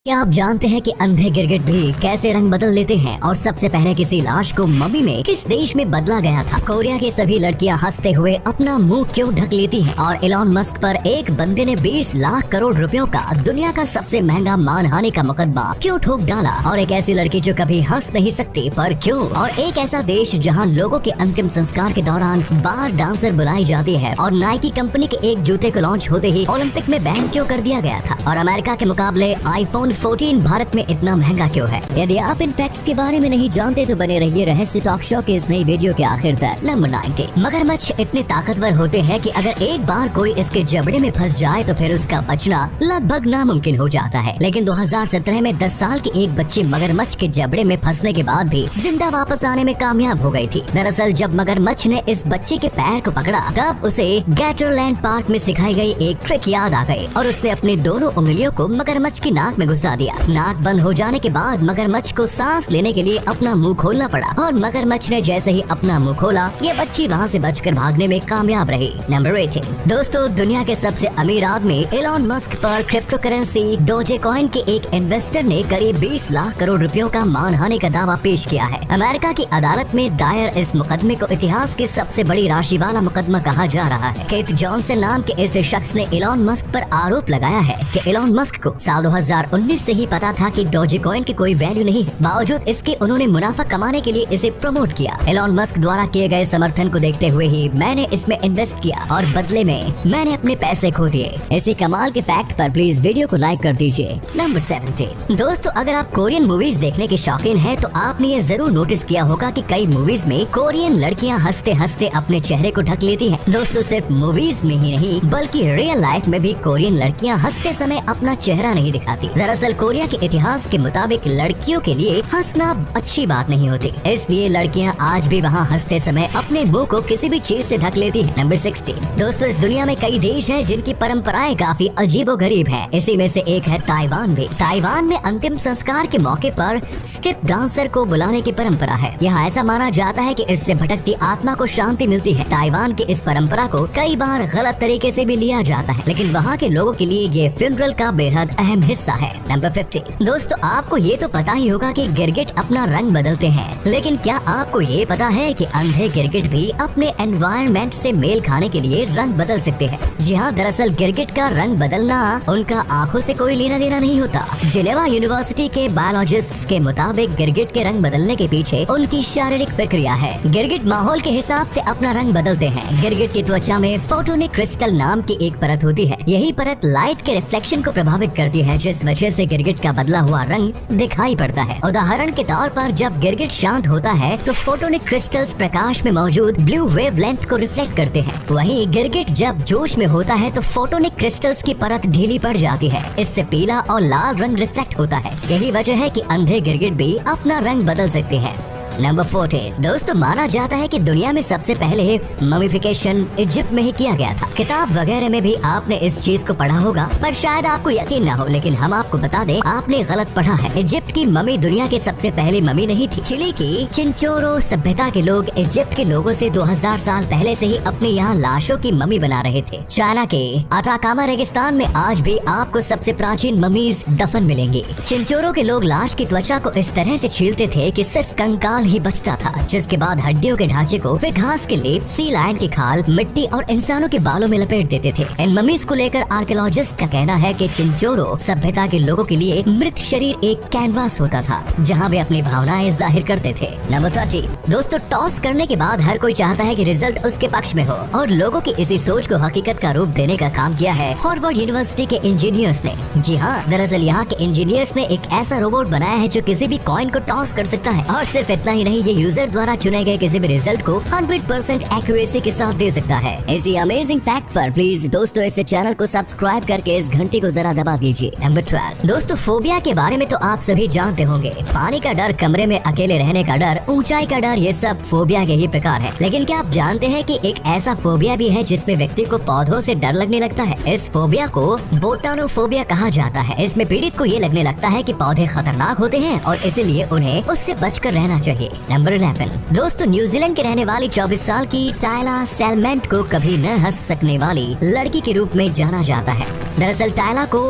क्या आप जानते हैं कि अंधे गिरगिट भी कैसे रंग बदल लेते हैं और सबसे पहले किसी लाश को मम्मी में किस देश में बदला गया था। कोरिया की सभी लड़कियां हंसते हुए अपना मुंह क्यों ढक लेती हैं और एलॉन मस्क पर एक बंदे ने 20 लाख करोड़ रुपयों का दुनिया का सबसे महंगा मानहानि का मुकदमा क्यों ठोक डाला। और एक ऐसी लड़की जो कभी हंस नहीं सकती पर क्यों। और एक ऐसा देश जहाँ लोगों के अंतिम संस्कार के दौरान बार डांसर बुलाई जाती है। और नाइकी कंपनी के एक जूते को लॉन्च होते ही ओलंपिक में बैन क्यों कर दिया गया था। और अमेरिका के मुकाबले आईफोन 14 भारत में इतना महंगा क्यों है। यदि आप इन फैक्ट्स के बारे में नहीं जानते तो बने रहिए रहस्य टॉक शो के इस नई वीडियो के आखिर तक। नंबर 90। मगरमच्छ इतने ताकतवर होते हैं कि अगर एक बार कोई इसके जबड़े में फंस जाए तो फिर उसका बचना लगभग नामुमकिन हो जाता है। लेकिन 2017 में 10 साल की एक बच्ची मगरमच्छ के जबड़े में फंसने के बाद भी जिंदा वापस आने में कामयाब हो गई थी। दरअसल जब मगरमच्छ ने इस बच्ची के पैर को पकड़ा तब उसे गैटरलैंड पार्क में सिखाई गई एक ट्रिक याद आ गई और उसने अपनी दोनों उंगलियों को मगरमच्छ की नाक में घुसा दिया। नाक बंद हो जाने के बाद मगरमच्छ को सांस लेने के लिए अपना मुंह खोलना पड़ा और मगरमच्छ ने जैसे ही अपना मुंह खोला ये बच्ची वहाँ से बचकर भागने में कामयाब रही। नंबर 18। दोस्तों दुनिया के सबसे अमीर आदमी एलॉन मस्क पर क्रिप्टो करेंसी डोजेकॉइन के एक इन्वेस्टर ने करीब 20 लाख करोड़ रुपयों का मानहानि का दावा पेश किया है। अमेरिका की अदालत में दायर इस मुकदमे को इतिहास की सबसे बड़ी राशि वाला मुकदमा कहा जा रहा है। केथ जॉनसन नाम के इस शख्स ने एलॉन मस्क पर आरोप लगाया है कि एलॉन मस्क को साल 2019 से ही पता था कि डोजेकॉइन की कोई वैल्यू नहीं है। बावजूद इसके उन्होंने मुनाफा कमाने के लिए इसे प्रमोट किया। एलॉन मस्क द्वारा किए गए समर्थन को देखते हुए ही मैंने इसमें इन्वेस्ट किया और बदले में मैंने अपने पैसे खो दिए। इसी कमाल के फैक्ट पर प्लीज वीडियो को लाइक कर दीजिए। नंबर 17। दोस्तों अगर आप कोरियन मूवीज देखने के शौकीन हैं तो आपने ये जरूर नोटिस किया होगा कि कई मूवीज में कोरियन लड़कियां हंसते हंसते अपने चेहरे को ढक लेती हैं। दोस्तों सिर्फ मूवीज में ही नहीं बल्कि रियल लाइफ में भी कोरियन लड़कियां हंसते समय अपना चेहरा नहीं दिखाती। दरअसल कोरिया के इतिहास के मुताबिक लड़कियों के लिए हंसना अच्छी बात नहीं होती, इसलिए लड़कियां आज भी वहां हंसते समय अपने मुंह को किसी भी चीज से ढक लेती हैं। नंबर 16। दोस्तों इस दुनिया में कई देश हैं जिनकी परंपराएं काफी अजीबोगरीब हैं। इसी में से एक है ताइवान भी। ताइवान में अंतिम संस्कार के मौके पर स्ट्रिप डांसर को बुलाने की परंपरा है। यहाँ ऐसा माना जाता है कि इससे भटकती आत्मा को शांति मिलती है। ताइवान की इस परंपरा को कई बार गलत तरीके से भी लिया जाता है, लेकिन वहाँ के लोगों के लिए ये फ्यूनरल का बेहद अहम हिस्सा है। नंबर 15। दोस्तों आपको ये तो पता ही होगा कि गिरगिट अपना रंग बदलते हैं, लेकिन क्या आपको ये पता है कि अंधे गिरगिट भी अपने एनवायरनमेंट से मेल खाने के लिए रंग बदल सकते हैं। जी हाँ, दरअसल गिरगिट का रंग बदलना उनका आँखों से कोई लेना देना नहीं होता। जिनेवा यूनिवर्सिटी के बायोलॉजिस्ट्स के मुताबिक गिरगिट के रंग बदलने के पीछे उनकी शारीरिक प्रक्रिया है। गिरगिट माहौल के हिसाब से अपना रंग बदलते हैं। गिरगिट की त्वचा में फोटोनिक क्रिस्टल नाम की एक परत होती है। यही परत लाइट के रिफ्लेक्शन को प्रभावित करती है, जिस वजह से गिरगिट का बदला हुआ रंग दिखाई पड़ता है। उदाहरण के तौर पर जब गिरगिट शांत होता है तो फोटोनिक क्रिस्टल्स प्रकाश में मौजूद ब्लू वेवलेंथ को रिफ्लेक्ट करते हैं। वहीं गिरगिट जब जोश में होता है तो फोटोनिक क्रिस्टल्स की परत ढीली पड़ जाती है। इससे पीला और लाल रंग रिफ्लेक्ट होता है। यही वजह है कि अंधे गिरगिट भी अपना रंग बदल सकते हैं। नंबर 14। दोस्तों माना जाता है कि दुनिया में सबसे पहले ममीफिकेशन इजिप्ट में ही किया गया था। किताब वगैरह में भी आपने इस चीज को पढ़ा होगा, पर शायद आपको यकीन न हो, लेकिन हम आपको बता दें आपने गलत पढ़ा है। इजिप्ट की ममी दुनिया की सबसे पहली ममी नहीं थी। चिली की चिंचोरो सभ्यता के लोग इजिप्ट के लोगों से 2000 साल पहले से ही अपने यहाँ लाशों की ममी बना रहे थे। चाइना के अटाकामा रेगिस्तान में आज भी आपको सबसे प्राचीन ममीज दफन मिलेंगी। चिंचोरो के लोग लाश की त्वचा को इस तरह से छीलते थे कि सिर्फ कंकाल ही बचता था, जिसके बाद हड्डियों के ढांचे को वे घास के लेप, सी लायन की खाल, मिट्टी और इंसानों के बालों में लपेट देते थे। इन ममीज को लेकर आर्कियोलॉजिस्ट का कहना है कि चिंचोरो सभ्यता के लोगों के लिए मृत शरीर एक कैनवास होता था जहां वे अपनी भावनाएं जाहिर करते थे। नंबर 30। दोस्तों टॉस करने के बाद हर कोई चाहता है कि रिजल्ट उसके पक्ष में हो, और लोगों की इसी सोच को हकीकत का रूप देने का काम किया है हार्वर्ड यूनिवर्सिटी के इंजीनियर्स ने। जी हाँ, दरअसल यहाँ के इंजीनियर्स ने एक ऐसा रोबोट बनाया है जो किसी भी कॉइन को टॉस कर सकता है, और सिर्फ इतना ही नहीं, ये यूजर द्वारा चुने गए किसी भी रिजल्ट को 100% एक्यूरेसी के साथ दे सकता है। इसी अमेजिंग फैक्ट पर प्लीज दोस्तों इस चैनल को सब्सक्राइब करके इस घंटी को जरा दबा दीजिए। नंबर 12। दोस्तों फोबिया के बारे में तो आप सभी जानते होंगे। पानी का डर, कमरे में अकेले रहने का डर, ऊंचाई का डर, ये सब फोबिया के ही प्रकार है। लेकिन क्या आप जानते हैं कि एक ऐसा फोबिया भी है जिसमें व्यक्ति को पौधों से डर लगने लगता है। इस फोबिया को बोटानोफोबिया कहा जाता है। इसमें पीड़ित को ये लगने लगता है कि पौधे खतरनाक होते हैं और इसीलिए उन्हें उससे बचकर रहना चाहिए। नंबर 11। दोस्तों न्यूजीलैंड के रहने वाली 24 साल की टायला सेलमेंट को कभी न हंस सकने वाली लड़की के रूप में जाना जाता है। दरअसल टायला को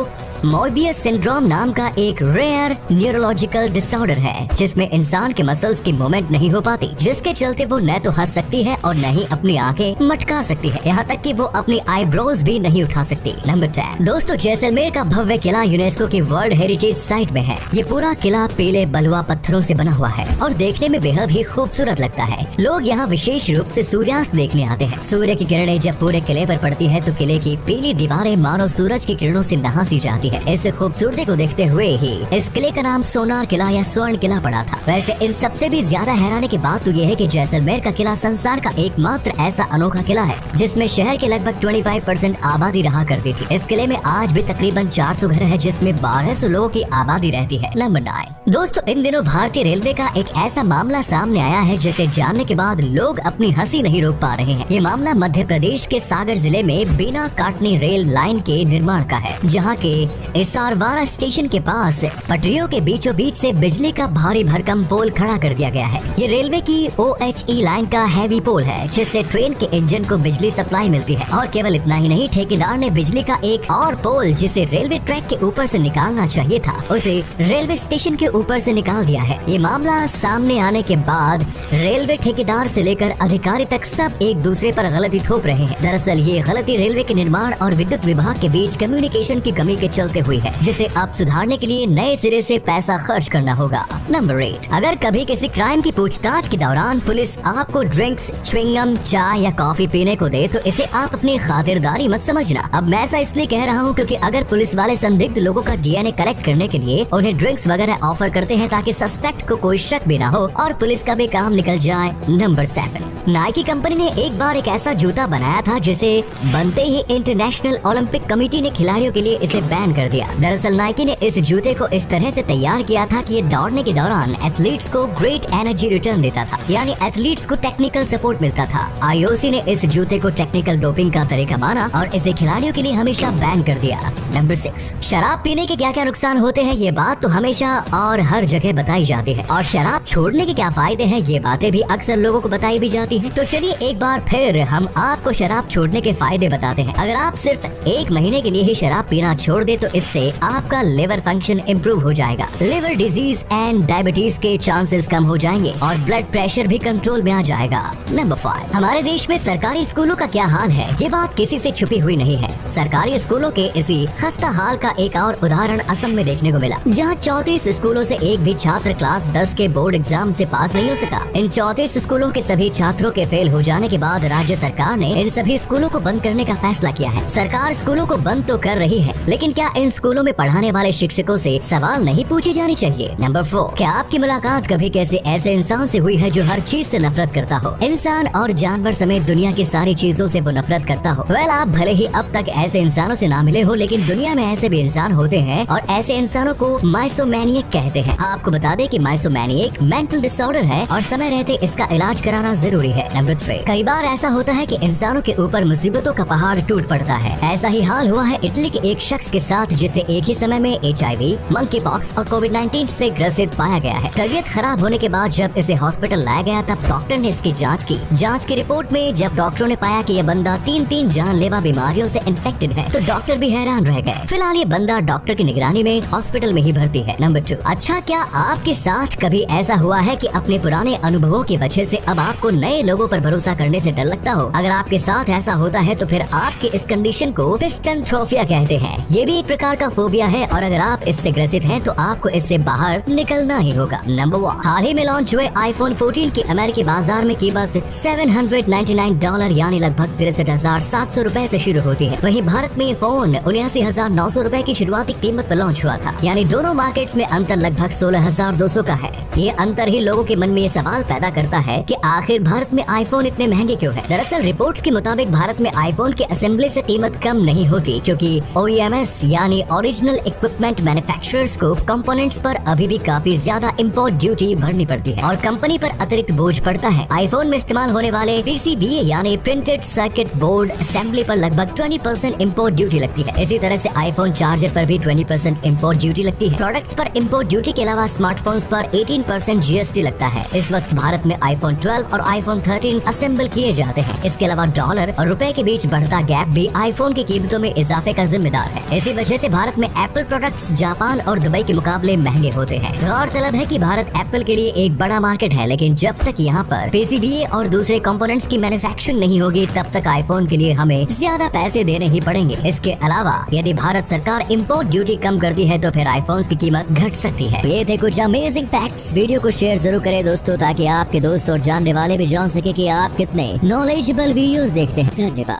मोबियस सिंड्रोम नाम का एक रेयर न्यूरोलॉजिकल डिसऑर्डर है जिसमें इंसान के मसल्स की मूवमेंट नहीं हो पाती, जिसके चलते वो न तो हंस सकती है और न ही अपनी आंखें मटका सकती है, यहाँ तक कि वो अपनी आईब्रोज भी नहीं उठा सकती। नंबर 10 दोस्तों, जैसलमेर का भव्य किला यूनेस्को की वर्ल्ड हेरिटेज साइट में है। ये पूरा किला पीले बलुआ पत्थरों से बना हुआ है और देखने में बेहद ही खूबसूरत लगता है। लोग यहाँ विशेष रूप से सूर्यास्त देखने आते हैं। सूर्य की किरणें जब पूरे किले पर पड़ती है तो किले की पीली दीवारें मानो सूरज की किरणों से नहा सी जाती है। इस खूबसूरती को देखते हुए ही इस किले का नाम सोनार किला या स्वर्ण किला पड़ा था। वैसे इन सबसे भी ज्यादा हैरानी की बात तो ये है कि जैसलमेर का किला संसार का एकमात्र ऐसा अनोखा किला है जिसमें शहर के लगभग 25% आबादी रहा करती थी। इस किले में आज भी तकरीबन 400 घर है जिसमें 1200 लोगों की आबादी रहती है। नंबर 9 दोस्तों, इन दिनों भारतीय रेलवे का एक ऐसा मामला सामने आया है जिसे जानने के बाद लोग अपनी हंसी नहीं रोक पा रहे हैं। ये मामला मध्य प्रदेश के सागर जिले में बिना काटनी रेल लाइन के निर्माण का है, जहाँ के इसारवाड़ा स्टेशन के पास पटरियों के बीचों बीच से बिजली का भारी भरकम पोल खड़ा कर दिया गया है। ये रेलवे की OHE लाइन का हैवी पोल है जिससे ट्रेन के इंजन को बिजली सप्लाई मिलती है। और केवल इतना ही नहीं, ठेकेदार ने बिजली का एक और पोल जिसे रेलवे ट्रैक के ऊपर से निकालना चाहिए था, उसे रेलवे स्टेशन के ऊपर से निकाल दिया है। ये मामला सामने आने के बाद रेलवे ठेकेदार से लेकर अधिकारी तक सब एक दूसरे पर गलती थोप रहे हैं। दरअसल ये गलती रेलवे के निर्माण और विद्युत विभाग के बीच कम्युनिकेशन की कमी के चलते हुई है, जिसे अब सुधारने के लिए नए सिरे से पैसा खर्च करना होगा। नंबर 8 अगर कभी किसी क्राइम की पूछताछ के दौरान पुलिस आपको ड्रिंक्स, च्युइंगम, चाय या कॉफी पीने को दे तो इसे आप अपनी खातिरदारी मत समझना। अब मैं ऐसा इसलिए कह रहा हूँ क्योंकि अगर पुलिस वाले संदिग्ध लोगों का DNA कलेक्ट करने के लिए उन्हें ड्रिंक्स वगैरह ऑफर करते हैं ताकि सस्पेक्ट को कोई शक भी ना हो और पुलिस का भी काम निकल जाए। नंबर 7 नाइकी कंपनी ने एक बार एक ऐसा जूता बनाया था जिसे बनते ही इंटरनेशनल ओलंपिक कमेटी ने खिलाड़ियों के लिए इसे बैन कर दिया। दरअसल नाइकी ने इस जूते को इस तरह से तैयार किया था कि ये दौड़ने के दौरान एथलीट्स को ग्रेट एनर्जी रिटर्न देता था, यानी एथलीट्स को टेक्निकल सपोर्ट मिलता था। IOC ने इस जूते को टेक्निकल डोपिंग का तरीका माना और इसे खिलाड़ियों के लिए हमेशा बैन कर दिया। नंबर 6 शराब पीने के क्या क्या नुकसान होते हैं, ये बात तो हमेशा और हर जगह बताई जाती है और शराब छोड़ने के क्या फायदे हैं, ये बातें भी अक्सर लोगों को बताई भी जाती हैं। तो चलिए एक बार फिर हम आपको शराब छोड़ने के फायदे बताते हैं। अगर आप सिर्फ 1 महीने के लिए ही शराब पीना छोड़ दे तो इससे आपका लिवर फंक्शन इम्प्रूव हो जाएगा, लिवर डिजीज एंड डायबिटीज के चांसेस कम हो जाएंगे और ब्लड प्रेशर भी कंट्रोल में आ जाएगा। नंबर 5 हमारे देश में सरकारी स्कूलों का क्या हाल है, ये बात किसी से छुपी हुई नहीं है। सरकारी स्कूलों के इसी खस्ता हाल का एक और उदाहरण असम में देखने को मिला, जहाँ 34 स्कूलों से एक भी छात्र क्लास 10 के बोर्ड एग्जाम से पास नहीं हो सका। इन 34 स्कूलों के सभी छात्रों के फेल हो जाने के बाद राज्य सरकार ने इन सभी स्कूलों को बंद करने का फैसला किया है। सरकार स्कूलों को बंद तो कर रही है, लेकिन क्या इन स्कूलों में पढ़ाने वाले शिक्षकों से सवाल नहीं पूछे जाने चाहिए? नंबर 4 क्या आपकी मुलाकात कभी कैसे ऐसे इंसान से हुई है जो हर चीज से नफरत करता हो? इंसान और जानवर समेत दुनिया की सारी चीजों से वो नफरत करता हो। वेल, आप भले ही अब तक ऐसे इंसानों से ना मिले हो, लेकिन दुनिया में ऐसे भी इंसान होते हैं और ऐसे इंसानों को माइसोमैनिएक कहते हैं। आपको बता दें कि माइसोमैनिएक मेंटल डिसऑर्डर है और समय रहते इसका इलाज कराना जरूरी है। नंबर 3 कई बार ऐसा होता है कि इंसानों के ऊपर मुसीबतों का पहाड़ टूट पड़ता है। ऐसा ही हाल हुआ है इटली के एक शख्स के साथ जिसे एक ही समय में HIV, मंकी पॉक्स और कोविड-19 से ग्रसित पाया गया है। तबीयत खराब होने के बाद जब इसे हॉस्पिटल लाया गया तब डॉक्टर ने इसकी जांच की। जांच की रिपोर्ट में जब डॉक्टरों ने पाया कि ये बंदा 3 जानलेवा बीमारियों से इन्फेक्टेड है तो डॉक्टर भी हैरान रह गए। फिलहाल ये बंदा डॉक्टर की निगरानी में हॉस्पिटल में ही भर्ती है। नंबर 2 अच्छा, क्या आपके साथ कभी ऐसा हुआ है कि अपने पुराने अनुभवों की वजह से अब आपको नए लोगों पर भरोसा करने से डर लगता हो? अगर आपके साथ ऐसा होता है तो फिर आपके इस कंडीशन को पिस्टनथ्रोफिया कहते हैं। ये भी एक प्रकार का फोबिया है और अगर आप इससे ग्रसित हैं तो आपको इससे बाहर निकलना ही होगा। नंबर 1 हाल ही में लॉन्च हुए iPhone 14 की अमेरिकी बाजार में कीमत $799 यानी लगभग 63,700 रुपए से शुरू होती है। वहीं भारत में ये फोन 79,900 रुपए की शुरुआती कीमत पर लॉन्च हुआ था, यानी दोनों मार्केट्स में अंतर लगभग 16,200 का है। ये अंतर ही लोगों के मन में ये सवाल पैदा करता है कि आखिर भारत में आईफोन इतने महंगे क्यों है? दरअसल रिपोर्ट्स के मुताबिक भारत में आईफोन के असेंबली से कीमत कम नहीं होती क्योंकि OEMs यानी ओरिजिनल इक्विपमेंट मैन्युफैक्चरर्स को कंपोनेंट्स पर अभी भी काफी ज्यादा इंपोर्ट ड्यूटी भरनी पड़ती है और कंपनी पर अतिरिक्त बोझ पड़ता है। आईफोन में इस्तेमाल होने वाले PCBA यानी प्रिंटेड सर्किट बोर्ड असेंबली पर लगभग 20% इंपोर्ट ड्यूटी लगती है। इसी तरह से आईफोन चार्जर पर भी 20% इंपोर्ट ड्यूटी लगती है। प्रोडक्ट्स पर इंपोर्ट ड्यूटी के अलावा स्मार्टफोन्स पर 18% GST लगता है। इस वक्त भारत में iPhone 12 और iPhone आईफोन 13 असेंबल किए जाते हैं। इसके अलावा डॉलर और रुपए के बीच बढ़ता गैप भी आईफोन की कीमतों में इजाफे का जिम्मेदार है। इसी वजह से भारत में एप्पल प्रोडक्ट्स जापान और दुबई के मुकाबले महंगे होते हैं। गौरतलब है कि भारत एप्पल के लिए एक बड़ा मार्केट है, लेकिन जब तक यहाँ पर पीसीबीए और दूसरे कंपोनेंट्स की मैन्युफैक्चरिंग नहीं होगी तब तक आईफोन के लिए हमें ज्यादा पैसे देने ही पड़ेंगे। इसके अलावा यदि भारत सरकार इंपोर्ट ड्यूटी कम करती है तो फिर आईफोन्स की कीमत घट सकती है। ये थे कुछ अमेजिंग फैक्ट्स। वीडियो को शेयर जरूर करें दोस्तों, ताकि आपके दोस्त और जानने वाले भी जान सके कि आप कितने नॉलेजेबल वीडियोस देखते हैं। धन्यवाद।